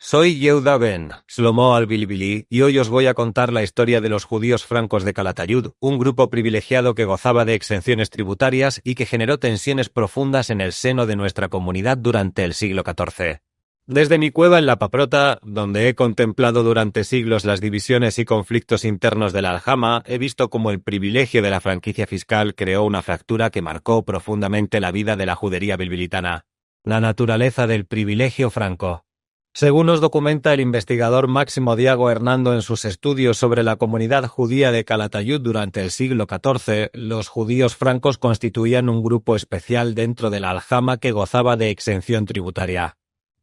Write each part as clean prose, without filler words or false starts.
Soy Yehuda ben Shlomo al-Bilbili y hoy os voy a contar la historia de los judíos francos de Calatayud, un grupo privilegiado que gozaba de exenciones tributarias y que generó tensiones profundas en el seno de nuestra comunidad durante el siglo XIV. Desde mi cueva en la Paprota, donde he contemplado durante siglos las divisiones y conflictos internos de la aljama, he visto cómo el privilegio de la franquicia fiscal creó una fractura que marcó profundamente la vida de la judería bilbilitana. La naturaleza del privilegio franco. Según nos documenta el investigador Máximo Diago Hernando en sus estudios sobre la comunidad judía de Calatayud durante el siglo XIV, los judíos francos constituían un grupo especial dentro de la aljama que gozaba de exención tributaria.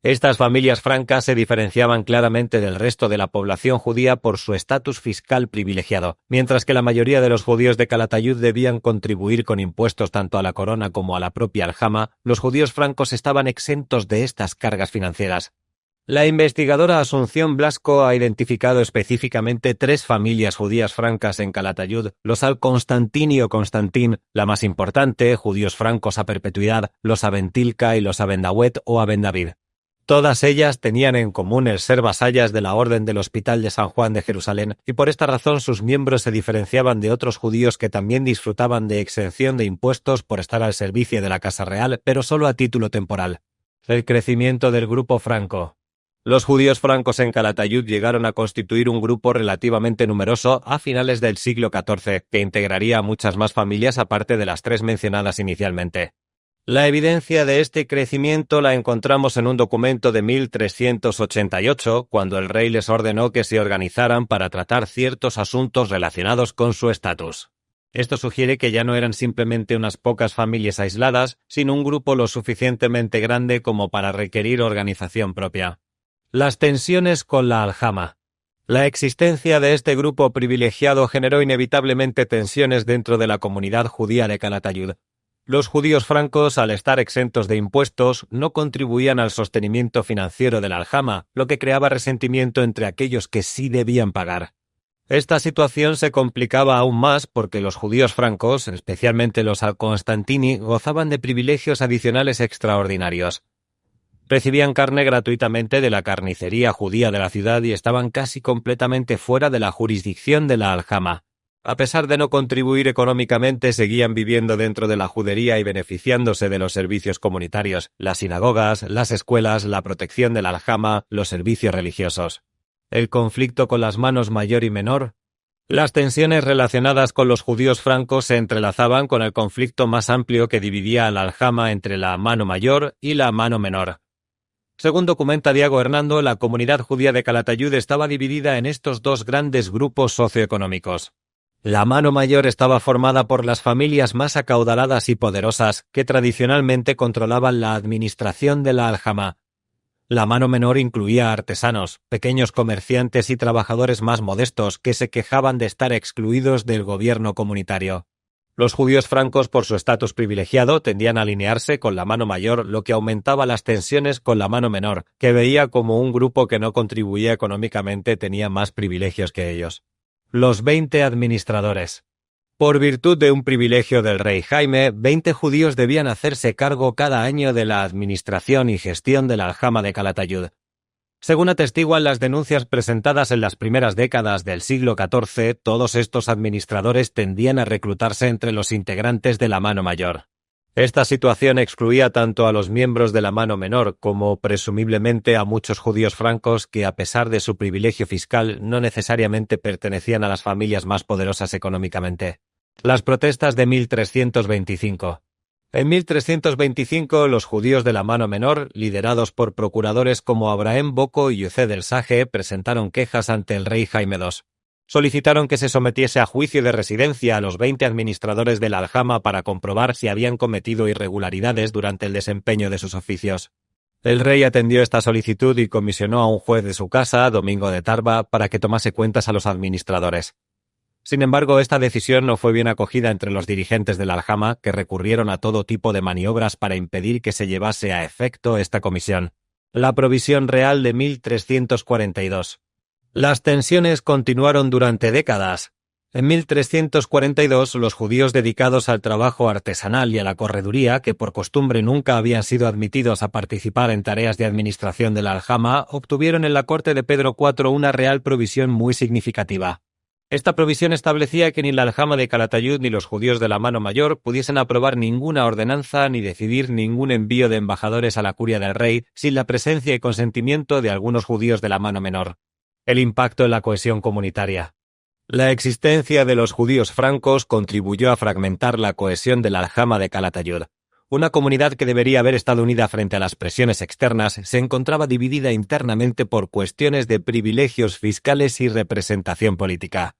Estas familias francas se diferenciaban claramente del resto de la población judía por su estatus fiscal privilegiado, mientras que la mayoría de los judíos de Calatayud debían contribuir con impuestos tanto a la corona como a la propia aljama. Los judíos francos estaban exentos de estas cargas financieras. La investigadora Asunción Blasco ha identificado específicamente 3 familias judías francas en Calatayud: los al-Constantini o Constantín, la más importante, judíos francos a perpetuidad, los Abentilca y los Abendawet o Abendavid. Todas ellas tenían en común el ser vasallas de la Orden del Hospital de San Juan de Jerusalén, y por esta razón sus miembros se diferenciaban de otros judíos que también disfrutaban de exención de impuestos por estar al servicio de la Casa Real, pero solo a título temporal. El crecimiento del grupo franco. Los judíos francos en Calatayud llegaron a constituir un grupo relativamente numeroso a finales del siglo XIV, que integraría a muchas más familias aparte de las 3 mencionadas inicialmente. La evidencia de este crecimiento la encontramos en un documento de 1388, cuando el rey les ordenó que se organizaran para tratar ciertos asuntos relacionados con su estatus. Esto sugiere que ya no eran simplemente unas pocas familias aisladas, sino un grupo lo suficientemente grande como para requerir organización propia. Las tensiones con la aljama. La existencia de este grupo privilegiado generó inevitablemente tensiones dentro de la comunidad judía de Calatayud. Los judíos francos, al estar exentos de impuestos, no contribuían al sostenimiento financiero de la aljama, lo que creaba resentimiento entre aquellos que sí debían pagar. Esta situación se complicaba aún más porque los judíos francos, especialmente los al-Constantini, gozaban de privilegios adicionales extraordinarios. Recibían carne gratuitamente de la carnicería judía de la ciudad y estaban casi completamente fuera de la jurisdicción de la aljama. A pesar de no contribuir económicamente, seguían viviendo dentro de la judería y beneficiándose de los servicios comunitarios, las sinagogas, las escuelas, la protección de la aljama, los servicios religiosos. El conflicto con las manos mayor y menor. Las tensiones relacionadas con los judíos francos se entrelazaban con el conflicto más amplio que dividía a la aljama entre la mano mayor y la mano menor. Según documenta Diago Hernando, la comunidad judía de Calatayud estaba dividida en estos 2 grandes grupos socioeconómicos. La mano mayor estaba formada por las familias más acaudaladas y poderosas que tradicionalmente controlaban la administración de la aljama. La mano menor incluía artesanos, pequeños comerciantes y trabajadores más modestos que se quejaban de estar excluidos del gobierno comunitario. Los judíos francos, por su estatus privilegiado, tendían a alinearse con la mano mayor, lo que aumentaba las tensiones con la mano menor, que veía como un grupo que no contribuía económicamente tenía más privilegios que ellos. Los 20 administradores. Por virtud de un privilegio del rey Jaime, 20 judíos debían hacerse cargo cada año de la administración y gestión de la aljama de Calatayud. Según atestiguan las denuncias presentadas en las primeras décadas del siglo XIV, todos estos administradores tendían a reclutarse entre los integrantes de la mano mayor. Esta situación excluía tanto a los miembros de la mano menor como, presumiblemente, a muchos judíos francos que, a pesar de su privilegio fiscal, no necesariamente pertenecían a las familias más poderosas económicamente. Las protestas de 1325. En 1325, los judíos de la mano menor, liderados por procuradores como Abrahem Boko y Yosef el Sage, presentaron quejas ante el rey Jaime II. Solicitaron que se sometiese a juicio de residencia a los 20 administradores de la aljama para comprobar si habían cometido irregularidades durante el desempeño de sus oficios. El rey atendió esta solicitud y comisionó a un juez de su casa, Domingo de Tarba, para que tomase cuentas a los administradores. Sin embargo, esta decisión no fue bien acogida entre los dirigentes de la aljama, que recurrieron a todo tipo de maniobras para impedir que se llevase a efecto esta comisión. La Provisión Real de 1342. Las tensiones continuaron durante décadas. En 1342, los judíos dedicados al trabajo artesanal y a la correduría, que por costumbre nunca habían sido admitidos a participar en tareas de administración de la aljama, obtuvieron en la corte de Pedro IV una real provisión muy significativa. Esta provisión establecía que ni la aljama de Calatayud ni los judíos de la mano mayor pudiesen aprobar ninguna ordenanza ni decidir ningún envío de embajadores a la curia del rey sin la presencia y consentimiento de algunos judíos de la mano menor. El impacto en la cohesión comunitaria. La existencia de los judíos francos contribuyó a fragmentar la cohesión de la aljama de Calatayud. Una comunidad que debería haber estado unida frente a las presiones externas se encontraba dividida internamente por cuestiones de privilegios fiscales y representación política.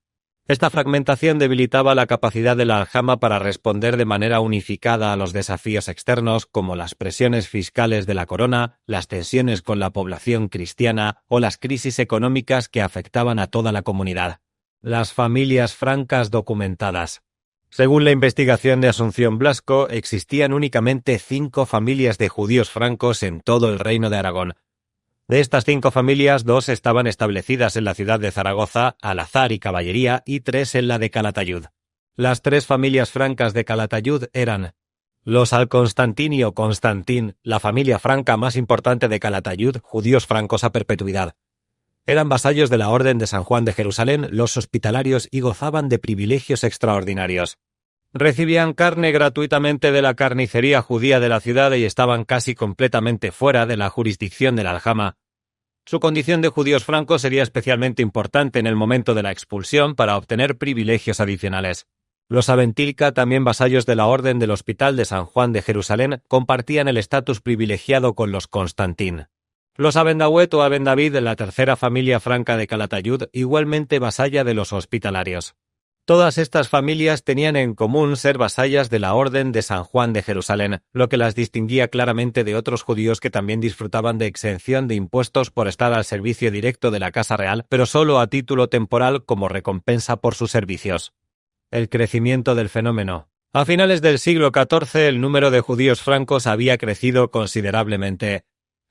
Esta fragmentación debilitaba la capacidad de la aljama para responder de manera unificada a los desafíos externos como las presiones fiscales de la corona, las tensiones con la población cristiana o las crisis económicas que afectaban a toda la comunidad. Las familias francas documentadas. Según la investigación de Asunción Blasco, existían únicamente 5 familias de judíos francos en todo el Reino de Aragón. De estas 5 familias, 2 estaban establecidas en la ciudad de Zaragoza, Alazar y Caballería, y 3 en la de Calatayud. Las 3 familias francas de Calatayud eran los Alconstantini o Constantín, la familia franca más importante de Calatayud, judíos francos a perpetuidad. Eran vasallos de la Orden de San Juan de Jerusalén, los hospitalarios, y gozaban de privilegios extraordinarios. Recibían carne gratuitamente de la carnicería judía de la ciudad y estaban casi completamente fuera de la jurisdicción de la aljama. Su condición de judíos francos sería especialmente importante en el momento de la expulsión para obtener privilegios adicionales. Los Aventilca, también vasallos de la Orden del Hospital de San Juan de Jerusalén, compartían el estatus privilegiado con los Constantín. Los Abendahuet o Abendavid, la tercera familia franca de Calatayud, igualmente vasalla de los hospitalarios. Todas estas familias tenían en común ser vasallas de la Orden de San Juan de Jerusalén, lo que las distinguía claramente de otros judíos que también disfrutaban de exención de impuestos por estar al servicio directo de la Casa Real, pero solo a título temporal como recompensa por sus servicios. El crecimiento del fenómeno. A finales del siglo XIV, el número de judíos francos había crecido considerablemente.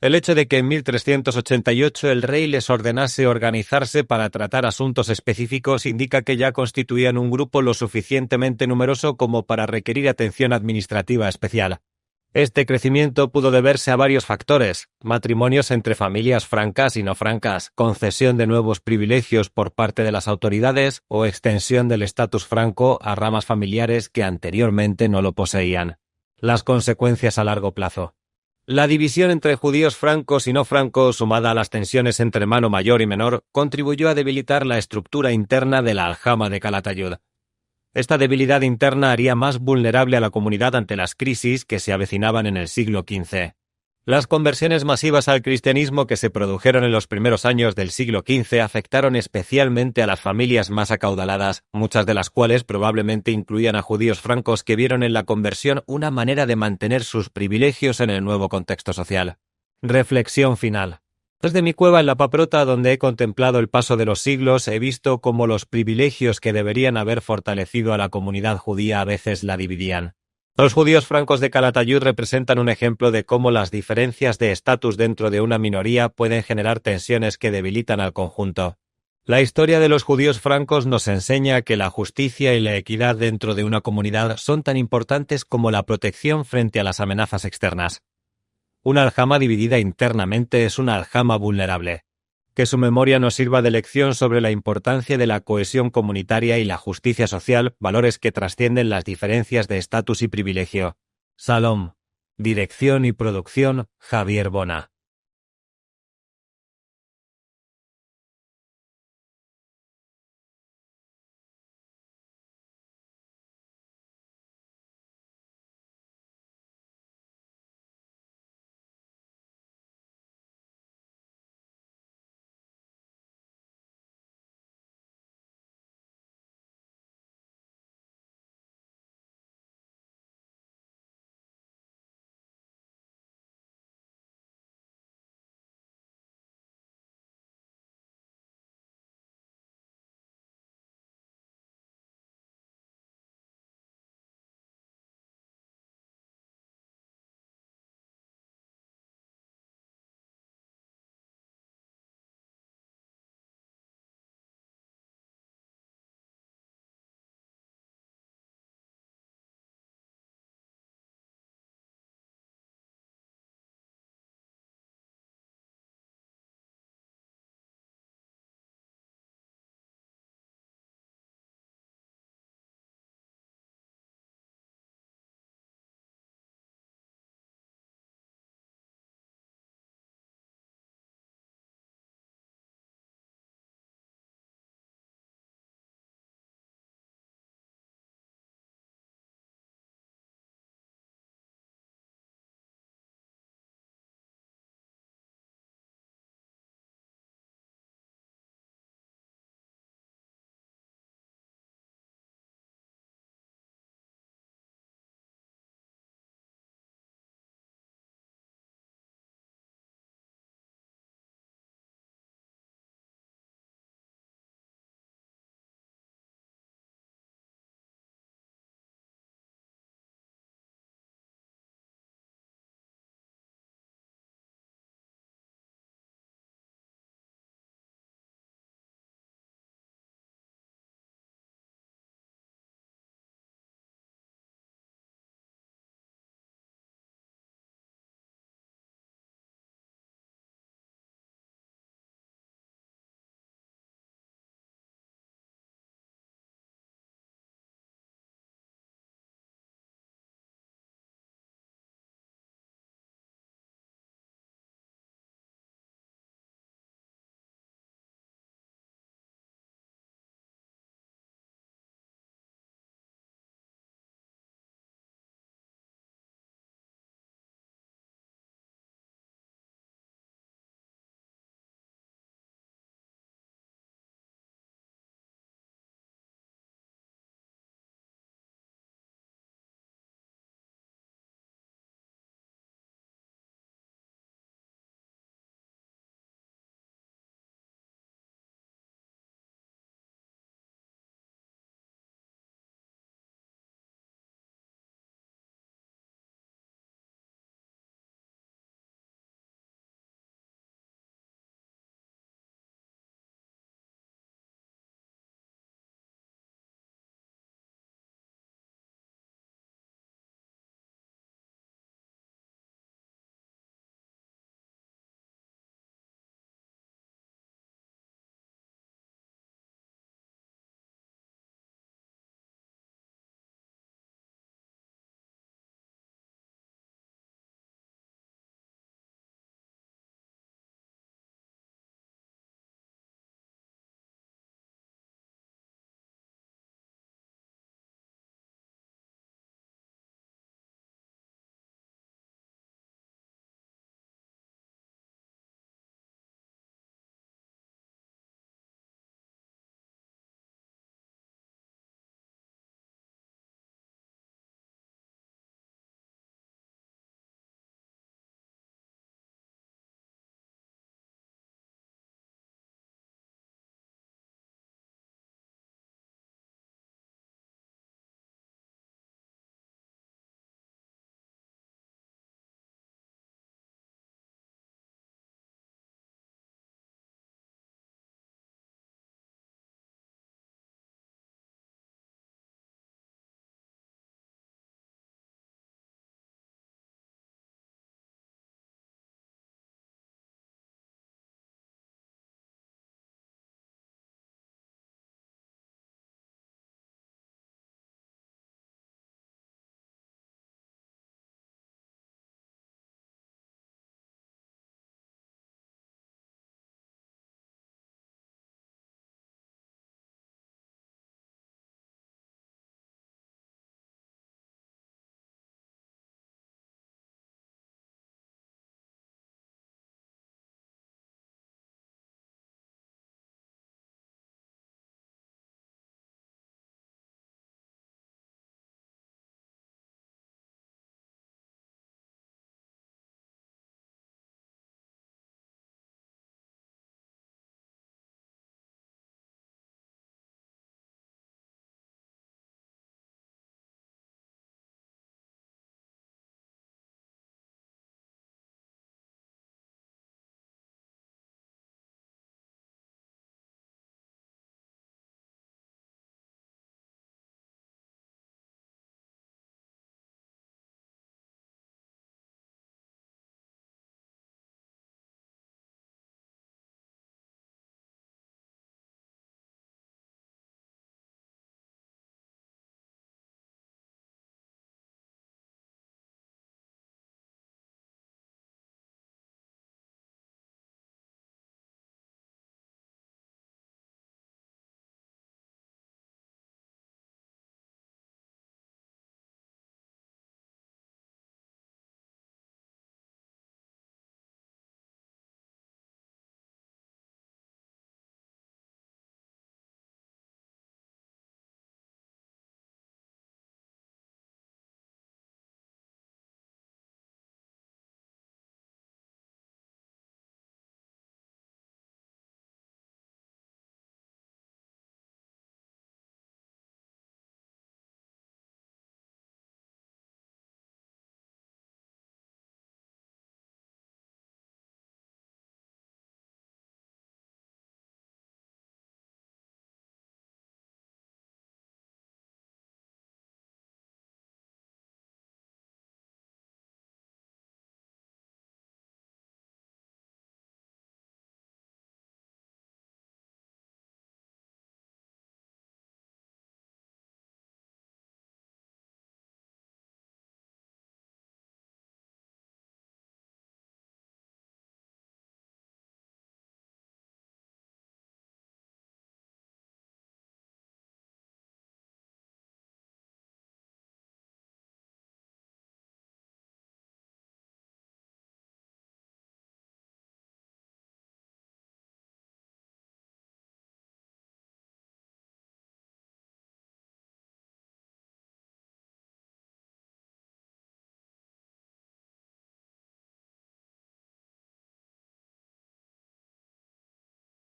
El hecho de que en 1388 el rey les ordenase organizarse para tratar asuntos específicos indica que ya constituían un grupo lo suficientemente numeroso como para requerir atención administrativa especial. Este crecimiento pudo deberse a varios factores: matrimonios entre familias francas y no francas, concesión de nuevos privilegios por parte de las autoridades o extensión del estatus franco a ramas familiares que anteriormente no lo poseían. Las consecuencias a largo plazo. La división entre judíos francos y no francos, sumada a las tensiones entre mano mayor y menor, contribuyó a debilitar la estructura interna de la aljama de Calatayud. Esta debilidad interna haría más vulnerable a la comunidad ante las crisis que se avecinaban en el siglo XV. Las conversiones masivas al cristianismo que se produjeron en los primeros años del siglo XV afectaron especialmente a las familias más acaudaladas, muchas de las cuales probablemente incluían a judíos francos que vieron en la conversión una manera de mantener sus privilegios en el nuevo contexto social. Reflexión final. Desde mi cueva en la Paprota, donde he contemplado el paso de los siglos, he visto cómo los privilegios que deberían haber fortalecido a la comunidad judía a veces la dividían. Los judíos francos de Calatayud representan un ejemplo de cómo las diferencias de estatus dentro de una minoría pueden generar tensiones que debilitan al conjunto. La historia de los judíos francos nos enseña que la justicia y la equidad dentro de una comunidad son tan importantes como la protección frente a las amenazas externas. Una aljama dividida internamente es una aljama vulnerable. Que su memoria nos sirva de lección sobre la importancia de la cohesión comunitaria y la justicia social, valores que trascienden las diferencias de estatus y privilegio. Salom. Dirección y producción, Javier Bona.